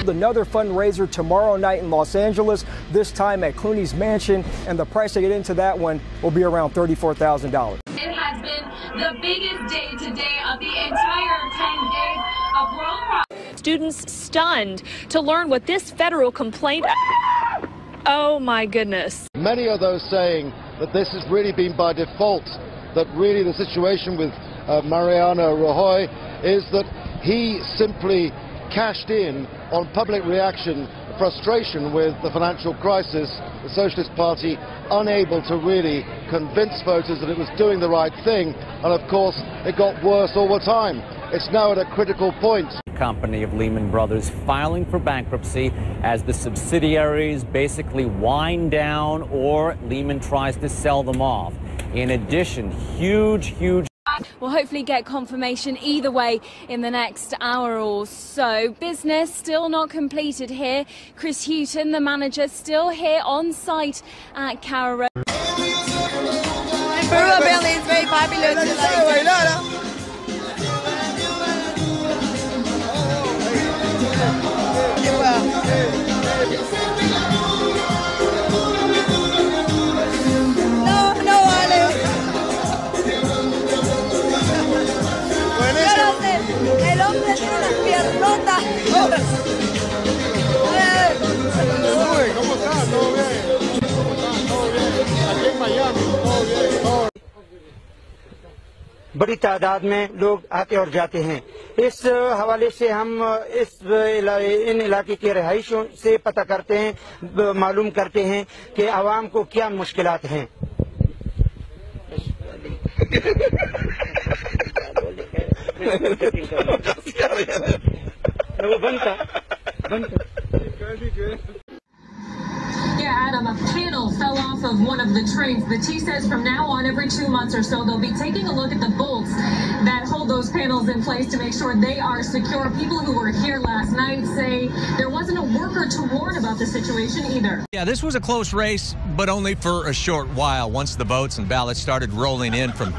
Another fundraiser tomorrow night in Los Angeles, this time at Clooney's mansion, and the price to get into that one will be around $34,000. It has been the biggest day today of the entire 10 days of World Pride. Students stunned to learn what this federal complaint. Oh my goodness. Many are those saying that this has really been by default, that really the situation with Mariano Rajoy is that he simply cashed in on public reaction, frustration with the financial crisis, the Socialist Party unable to really convince voters that it was doing the right thing, and of course it got worse all the time. It's now at a critical point. Company of Lehman Brothers filing for bankruptcy as the subsidiaries basically wind down or Lehman tries to sell them off. In addition, huge We'll hopefully get confirmation either way in the next hour or so. Business still not completed here. Chris Houghton, the manager, still here on site at Carrow. Peru Belly is very popular tonight. El hombre tiene las piernotas. ¿Cómo estás? ¿Todo bien? ¿Todo bien? Aquí en Miami, todo bien, todo bien. बड़ी तादाद में लोग आते और जाते हैं। इस हवाले से हम इन इलाके के रहायशियों से पता करते हैं, मालूम करते हैं कि आवाम को क्या मुश्किलात हैं। Yeah, Adam, a panel fell off of one of the trains. The T says from now on, every 2 months or so, they'll be taking a look at the bolts that hold those panels in place to make sure they are secure. People who were here last night say there wasn't a worker to warn about the situation either. Yeah, this was a close race, but only for a short while. Once the votes and ballots started rolling in from,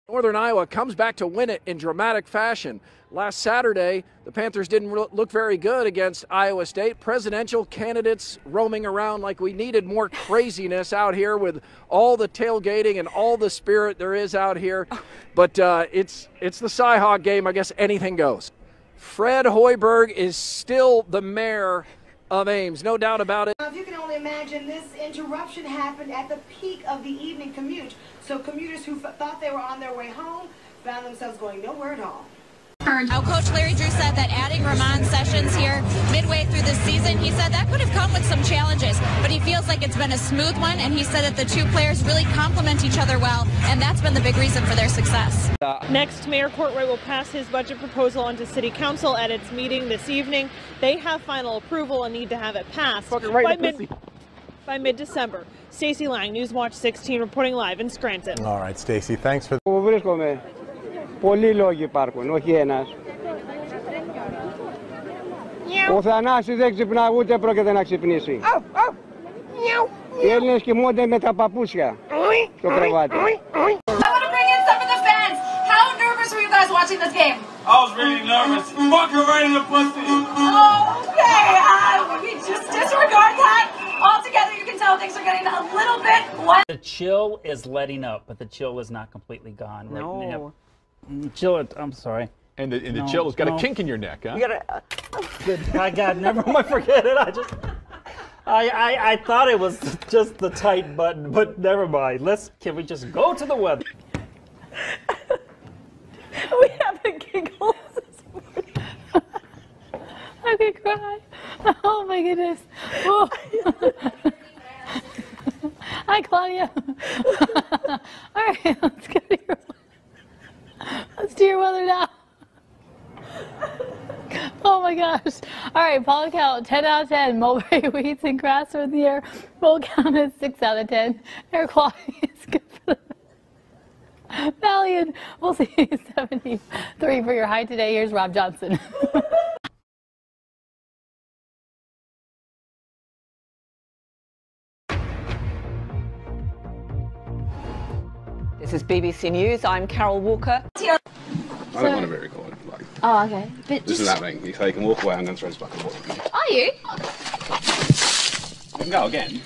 Northern Iowa comes back to win it in dramatic fashion. Last Saturday, the Panthers didn't look very good against Iowa State. Presidential candidates roaming around like we needed more craziness out here with all the tailgating and all the spirit there is out here. But it's the Cy-Hawk game. I guess anything goes. Fred Hoiberg is still the mayor of Ames, no doubt about it. If you can only imagine, this interruption happened at the peak of the evening commute. So commuters who thought they were on their way home found themselves going nowhere at all. Now, Coach Larry Drew said that adding Ramon Sessions here midway through the season, he said that could have come with some challenges, but he feels like it's been a smooth one, and he said that the two players really complement each other well, and that's been the big reason for their success. Next, Mayor Courtwright will pass his budget proposal onto City Council at its meeting this evening. They have final approval and need to have it passed by mid-December. Stacey Lang, Newswatch 16, reporting live in Scranton. All right, Stacey, thanks for Πολλοί λόγοι υπάρχουν, όχι ένας. Ο Θανάσης δεν ξυπνά, ούτε πρόκειται να ξυπνήσει. Οι Έλληνες κοιμούνται με τα παπούσια στο κρεβάτι. I want to bring in some of the fans. How nervous were you guys watching this game? I was really nervous. Fuck her right in the pussy. Okay, we just disregard that. Altogether, you can tell things are getting a little bit less. The chill is letting up, but the chill is not completely gone right now. Chill, I'm sorry. And the chill has got a kink in your neck, huh? You gotta, I got, never mind, forget it. I thought it was just the tight button, but never mind. Can we just go to the weather? We have a giggle this morning. I could cry. Oh my goodness. Oh. Hi, Claudia. All right, let's go to your. Let's do your weather now. Oh my gosh. All right, pollen count 10 out of 10. Mulberry weeds and grass are in the air. Roll count is 6 out of 10. Air quality is good for the valley, and we'll see 73 for your high today. Here's Rob Johnson. This is BBC News. I'm Carol Walker. I don't want a miracle in life. Oh, okay. But This is happening. So you can walk away, I'm going to throw this back and forth. Are you? You can go again.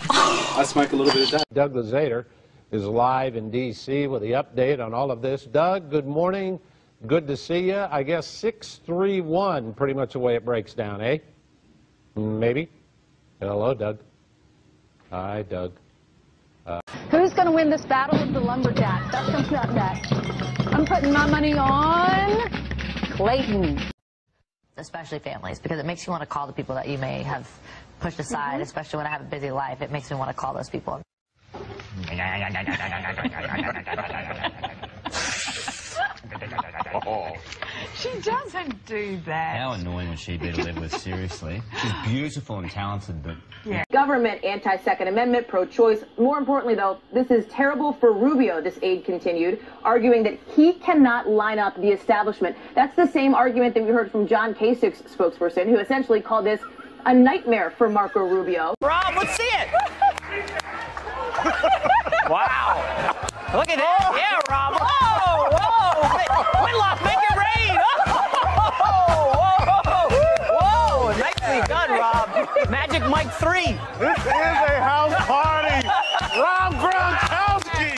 I smoke a little bit of that. Doug Lazater is live in D.C. with the update on all of this. Doug, good morning. Good to see you. I guess 6-3-1, pretty much the way it breaks down, eh? Maybe. Hello, Doug. Hi, Doug. Who's going to win this battle of the lumberjacks? That's comes up next. I'm putting my money on Clayton. Especially families, because it makes you want to call the people that you may have pushed aside, especially when I have a busy life. It makes me want to call those people. She doesn't do that. How annoying would she be to live with, seriously? She's beautiful and talented, but... Yeah. Government, anti-Second Amendment, pro-choice. More importantly, though, this is terrible for Rubio, this aide continued, arguing that he cannot line up the establishment. That's the same argument that we heard from John Kasich's spokesperson, who essentially called this a nightmare for Marco Rubio. Rob, let's see it! Wow! Look at that! Yeah, Rob! Whoa! Whoa! Whitlock, make it rain! Whoa! Nicely done, Rob! Magic Mike 3! This is a house party! Rob Gronkowski!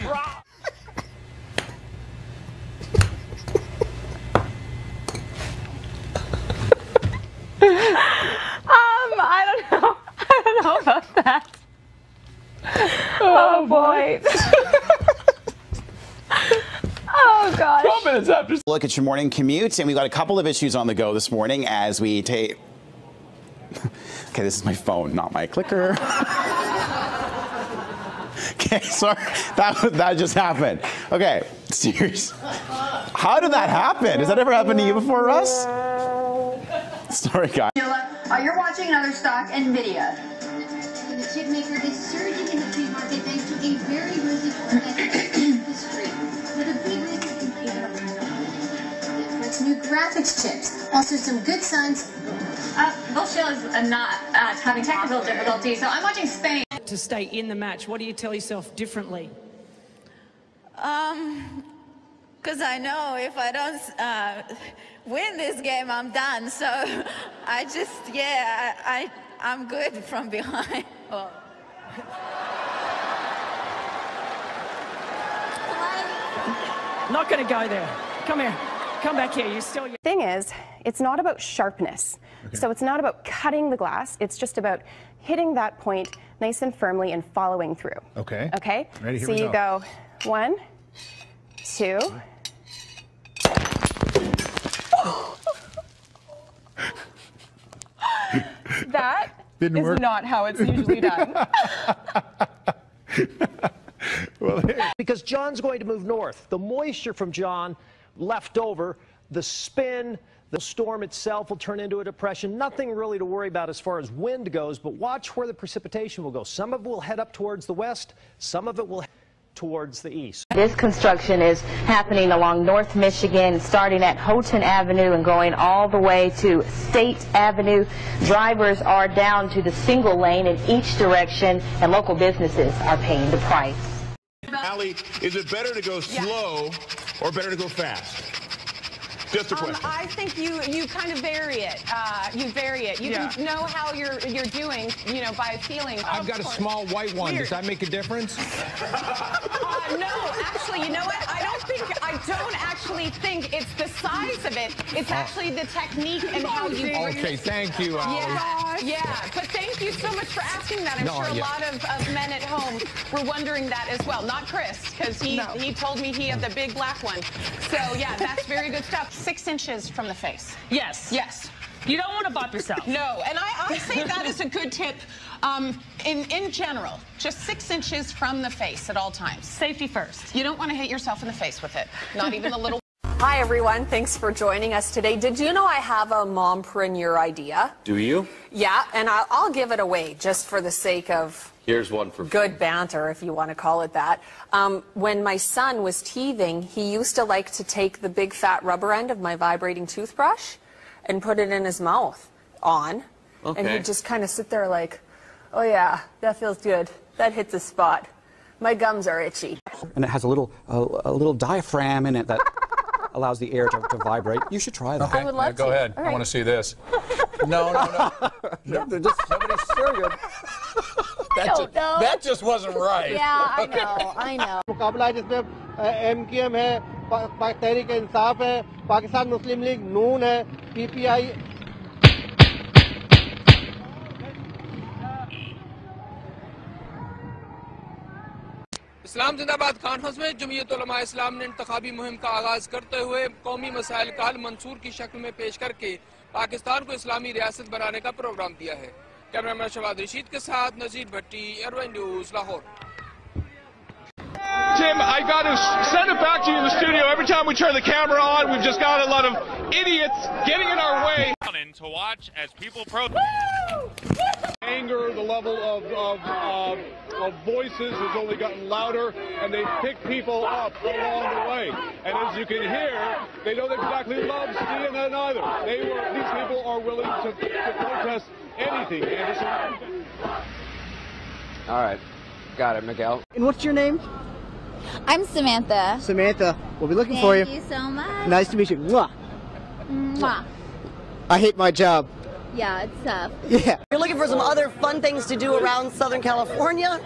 I don't know about that. Oh boy. Oh gosh. 12 minutes after. Look at your morning commute, and we've got a couple of issues on the go this morning as we take. Okay, this is my phone, not my clicker. Okay, sorry, that just happened. Okay, serious. How did that happen? Has that ever happened to you before, Russ? Sorry, guys. You're watching another stock NVIDIA. The chip maker is surging in the pre-market thanks to a very rosy forecast industry. With a big reason for its new graphics chips. Also some good signs. Both shows are not having technical difficulties, so I'm watching Spain. To stay in the match, what do you tell yourself differently? Because I know if I don't win this game, I'm done. So I just, yeah, I'm good from behind. Well. Not going to go there. Come here. Come back here. You're still... Thing is, it's not about sharpness. Okay. So it's not about cutting the glass. It's just about hitting that point nice and firmly and following through. Okay. Okay? Ready, here so we you go 1, 2. That Didn't is work. not how it's usually done. Because John's going to move north. The moisture from John left over, the spin, the storm itself will turn into a depression. Nothing really to worry about as far as wind goes, but watch where the precipitation will go. Some of it will head up towards the west, some of it will head towards the east. This construction is happening along North Michigan, starting at Houghton Avenue and going all the way to State Avenue. Drivers are down to the single lane in each direction, and local businesses are paying the price. Allie, is it better to go slow or better to go fast? Just a question. I think you kind of vary it. You vary it. You can know how you're doing, you know, by feeling. I've got a small white one. Does that make a difference? No, actually, you know what? I don't actually think it's the size of it. It's actually the technique and how you bring Okay, thank you, Allie. Yeah. But thank you so much for asking that. I'm sure a lot of men at home were wondering that as well. Not Chris, because he told me he had the big black one. So yeah, that's very good stuff. 6 inches from the face. Yes. Yes. You don't want to bump yourself. No, and I say that is a good tip in general. Just 6 inches from the face at all times. Safety first. You don't want to hit yourself in the face with it. Not even a little. Hi, everyone. Thanks for joining us today. Did you know I have a mompreneur idea? Do you? Yeah, and I'll give it away just for the sake of Here's one for good banter, if you want to call it that. When my son was teething, he used to like to take the big fat rubber end of my vibrating toothbrush and put it in his mouth on. Okay. And he'd just kind of sit there like, oh yeah, that feels good. That hits a spot. My gums are itchy. And it has a little diaphragm in it that allows the air to vibrate. You should try that. I would love go to. ahead. All I right. want to see this. No. They're just nobody's serious. That just wasn't right. Yeah, I know. मुकाबला जिसमें MKM है, तहरीक इंसाफ है, पाकिस्तान मुस्लिम league नून है, PPI. इस्लाम जिंदाबाद conference में जमीयत उलमा इस्लाम ने इंतखाबी मुहिम का आगाज करते हुए कौमी मसाइल का हल मंसूर की शक्ल में पेश करके पाकिस्तान को इस्लामी रियासत बनाने का प्रोग्राम दिया है। कैमरामैन शवाद रशीद के साथ नजीर भट्टी, एयरवाइन news, Lahore. Tim, I got to send it back to you in the studio. Every time we turn the camera on, we've just got a lot of idiots getting in our way. To watch as people protest. Anger, the level of voices has only gotten louder, and they pick people up along the way. And as you can hear, they don't exactly love seeing that either. These people are willing to protest anything, Anderson. All right. Got it, Miguel. And what's your name? I'm Samantha. Samantha. We'll be looking for you. Thank you so much. Nice to meet you. Mwah. Mwah. I hate my job. Yeah, it's tough. Yeah. You're looking for some other fun things to do around Southern California?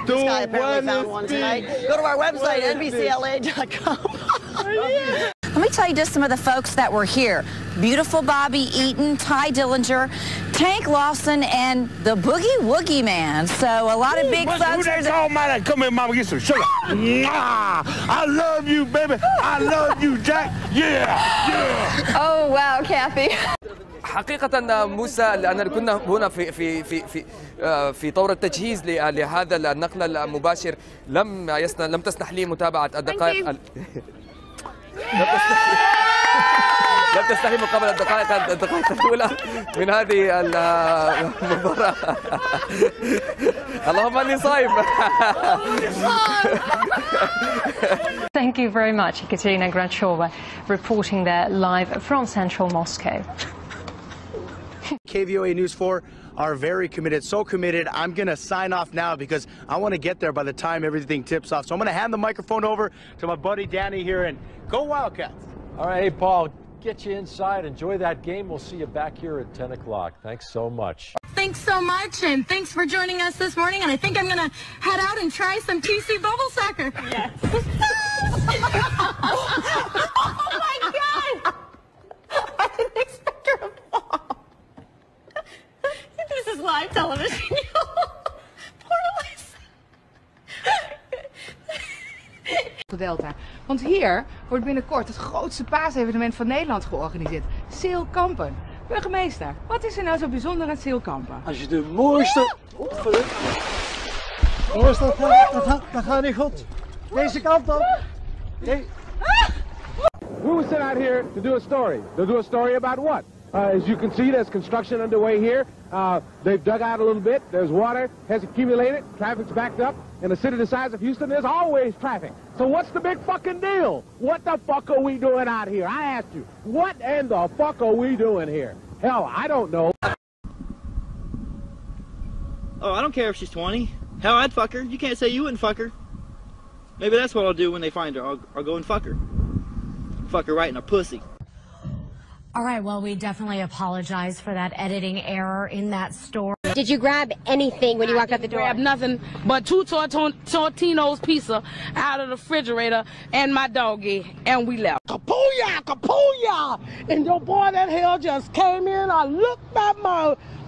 This guy apparently found one tonight. Go to our website, nbcla.com. Let me tell you just some of the folks that were here. Beautiful Bobby Eaton, Ty Dillinger, Tank Lawson, and the Boogie Woogie Man. So a lot of big folks. Come here, mama, get some sugar. I love you, baby. I love you, Jack. Yeah. Oh, wow, Kathy. حقيقة موسى أنا كنا هنا في طور التجهيز لهذا النقل المباشر لم تسنح لي متابعة الدقائق لم تسنح لي مقابلة الدقائق الأولى من هذه المباراة. اللهم إني صايم. Thank you very much, Ekaterina Granchova, reporting there live from central Moscow. KVOA News 4 are very committed, so committed. I'm going to sign off now because I want to get there by the time everything tips off. So I'm going to hand the microphone over to my buddy Danny here, and go Wildcats. All right, hey, Paul, get you inside. Enjoy that game. We'll see you back here at 10 o'clock. Thanks so much. Thanks so much, and thanks for joining us this morning. And I think I'm going to head out and try some TC bubble soccer. Yes. Oh, my God! I didn't expect her to fall. This is live television. Poor Elise. Delta. Want hier wordt binnenkort het grootste paasevenement van Nederland georganiseerd. Zeelkampen. Burgemeester, wat is er nou zo bijzonder aan Zeelkampen? Als je de mooiste... Dat gaat niet goed. Deze kant op. We were sent out here to do a story. To do a story about what? As you can see, there's construction underway here. They've dug out a little bit. There's water has accumulated. Traffic's backed up. In a city the size of Houston, there's always traffic. So what's the big fucking deal? What the fuck are we doing out here? I asked you. What in the fuck are we doing here? Hell, I don't know. Oh, I don't care if she's 20. Hell, I'd fuck her. You can't say you wouldn't fuck her. Maybe that's what I'll do when they find her. I'll go and fuck her. Fuck her right in her pussy. All right, well, we definitely apologize for that editing error in that story. Did you grab anything when you walked out the door? Grab nothing but 2 Tortino's pizza out of the refrigerator and my doggy, and we left. Kapooyah, kapooyah! And your boy that hell just came in. I looked at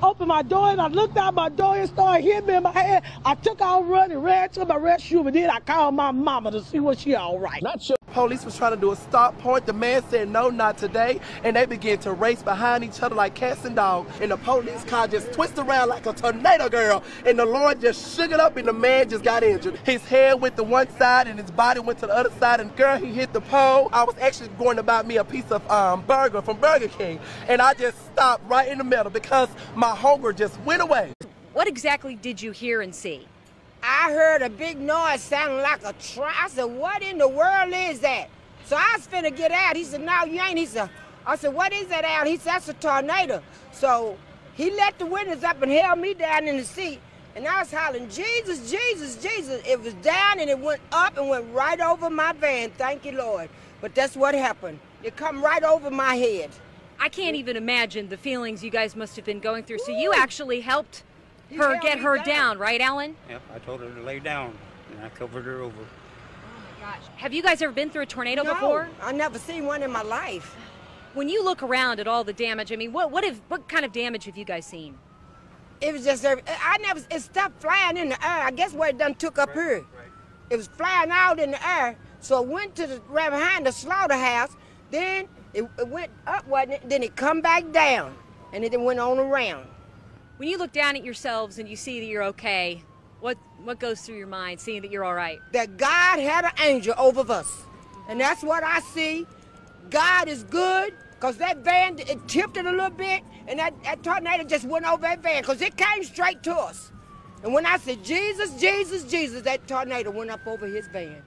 opened my door, and I looked out my door and started hitting me in my head. I took out running, ran to my restroom, and then I called my mama to see was she all right. Not sure. Police was trying to do a stop point. The man said, no, not today. And they began to race behind each other like cats and dogs. And the police car just twisted around like a tornado, girl. And the Lord just shook it up, and the man just got injured. His head went to one side, and his body went to the other side. And girl, he hit the pole. I was actually going to buy me a piece of burger from Burger King. And I just stopped right in the middle because my hunger just went away. What exactly did you hear and see? I heard a big noise sounding like a truck. I said, what in the world is that? So I was finna get out. He said, no, you ain't. He said, I said, what is that out? He said, that's a tornado. So he let the windows up and held me down in the seat. And I was hollering, Jesus, Jesus, Jesus. It was down and it went up and went right over my van. Thank you, Lord. But that's what happened. It come right over my head. I can't even imagine the feelings you guys must have been going through. So you actually helped her get her down, right, Alan? Yep, I told her to lay down, and I covered her over. Gosh. Have you guys ever been through a tornado No, before? I never seen one in my life. When you look around at all the damage, I mean, what kind of damage have you guys seen? It was just, it stopped flying in the air. I guess where it done took up here. It was flying out in the air, so it went to right behind the slaughterhouse, then it went up, wasn't it? Then it come back down, and it went on around. When you look down at yourselves and you see that you're okay, what goes through your mind, seeing that you're all right? That God had an angel over us, and that's what I see. God is good, because that van, it tipped it a little bit, and that tornado just went over that van, because it came straight to us. And when I said, Jesus, Jesus, Jesus, that tornado went up over his van.